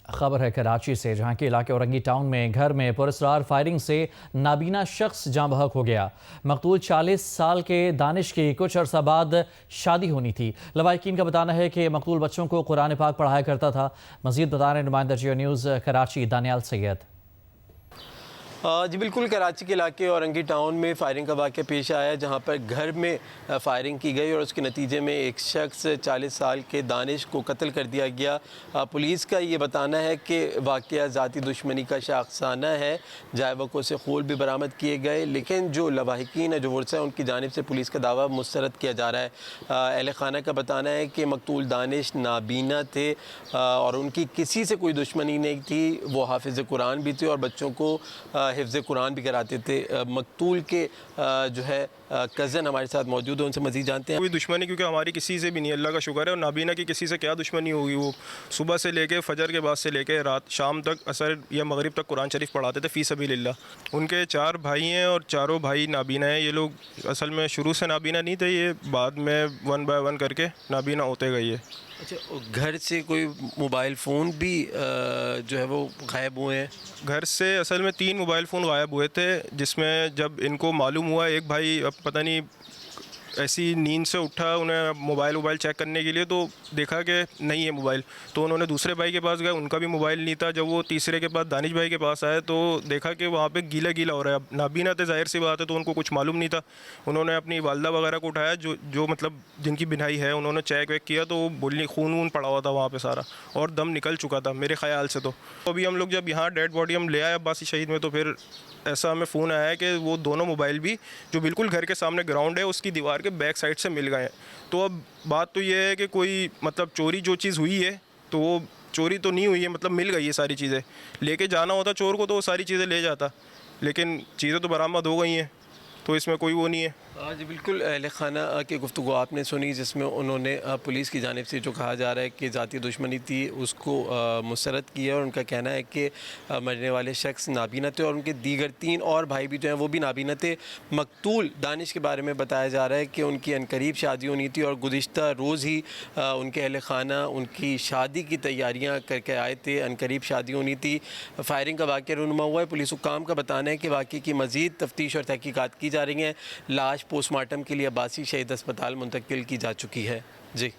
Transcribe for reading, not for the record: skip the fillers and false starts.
खबर है कराची से, जहां के इलाके औरंगी टाउन में घर में पुरस्कार फायरिंग से नाबीना शख्स जाँ बहक हो गया। मकतूल 40 साल के दानिश की कुछ अरसा बाद शादी होनी थी। लवाहिकीन का बताना है कि मकतूल बच्चों को कुरान पाक पढ़ाया करता था। मजीद बता रहे नुमाइंदा जियो न्यूज़ कराची दानियाल सैयद। जी बिल्कुल, कराची के इलाके औरंगी टाउन में फायरिंग का वाक़या पेश आया, जहां पर घर में फायरिंग की गई और उसके नतीजे में एक शख्स 40 साल के दानिश को कत्ल कर दिया गया। पुलिस का ये बताना है कि वाक़या ज़ाती दुश्मनी का शाखसाना है। जायवकों से खूल भी बरामद किए गए, लेकिन जो लवाहिकीन है, जो वर्सा है, उनकी जानिब से पुलिस का दावा मुस्तरद किया जा रहा है। अहले खाना का बताना है कि मकतूल दानिश नाबीना थे और उनकी किसी से कोई दुश्मनी नहीं थी। वो हाफिज़ कुरान भी थे और बच्चों को हिफ्ज़ कुरान भी कराते थे। मकतूल के जो है कज़न हमारे साथ मौजूद है, उनसे मज़ीद जानते हैं। कोई दुश्मनी क्योंकि हमारी किसी से भी नहीं, अल्लाह का शुक्र है। और नाबीना की किसी से क्या दुश्मनी होगी। वो सुबह से लेके फजर के बाद से लेके रात शाम तक, असर या मगरिब तक कुरान शरीफ पढ़ाते थे फ़ी सबीलिल्लाह। उनके 4 भाई हैं और चारों भाई नाबीना हैं। ये लोग असल में शुरू से नाबीना नहीं थे, ये बाद में 1 बाय 1 करके नाबीना होते गए। ये अच्छा, घर से कोई मोबाइल फ़ोन भी जो है वो गायब हुए हैं? घर से असल में 3 मोबाइल फ़ोन गायब हुए थे, जिसमें जब इनको मालूम हुआ, एक भाई अब पता नहीं ऐसी नींद से उठा, उन्हें मोबाइल चेक करने के लिए, तो देखा कि नहीं है मोबाइल, तो उन्होंने दूसरे भाई के पास गए, उनका भी मोबाइल नहीं था। जब वो तीसरे के पास दानिश भाई के पास आए तो देखा कि वहाँ पे गीला गीला हो रहा है। अब नाबीना थे, जाहिर सी बात है, तो उनको कुछ मालूम नहीं था। उन्होंने अपनी वालदा वगैरह को उठाया, जो मतलब जिनकी बिनाई है, उन्होंने चेक वेक किया तो बोलनी खून वून पड़ा हुआ था वहाँ पर सारा, और दम निकल चुका था मेरे ख्याल से। तो अभी हम लोग जब यहाँ डेड बॉडी हम ले आए अब्बासी शहीद में, तो फिर ऐसा हमें फ़ोन आया कि वो दोनों मोबाइल भी जो बिल्कुल घर के सामने ग्राउंड है उसकी दीवार के बैक साइड से मिल गए हैं। तो अब बात तो ये है कि कोई मतलब चोरी जो चीज़ हुई है तो वो चोरी तो नहीं हुई है, मतलब मिल गई है सारी चीज़ें। लेके जाना होता चोर को तो वो सारी चीज़ें ले जाता, लेकिन चीज़ें तो बरामद हो गई हैं, तो इसमें कोई वो नहीं है। जी बिल्कुल, अहले खाना की गुफ्तगू आपने सुनी, जिसमें उन्होंने पुलिस की जानिब से जो कहा जा रहा है कि ज़ाती दुश्मनी थी उसको मुस्तरद किया, और उनका कहना है कि मरने वाले शख्स नाबीना थे और उनके दीगर 3 और भाई भी जो हैं वो भी नाबीना थे। मकतूल दानिश के बारे में बताया जा रहा है कि उनकी अनकरीब शादी होनी थी और गुज़िश्ता रोज़ ही उनके अहले खाना उनकी शादी की तैयारियाँ करके आए थे। अनकरीब शादी होनी थी। फायरिंग का वाक़या रूनुमा हुआ है। पुलिस हुक्काम का बताना है कि वाक़ये की मज़ीद तफ्तीश और तहकीकात की जा रही हैं। लाश पोस्टमार्टम के लिए अब्बासी शहीद अस्पताल मुंतकिल की जा चुकी है। जी।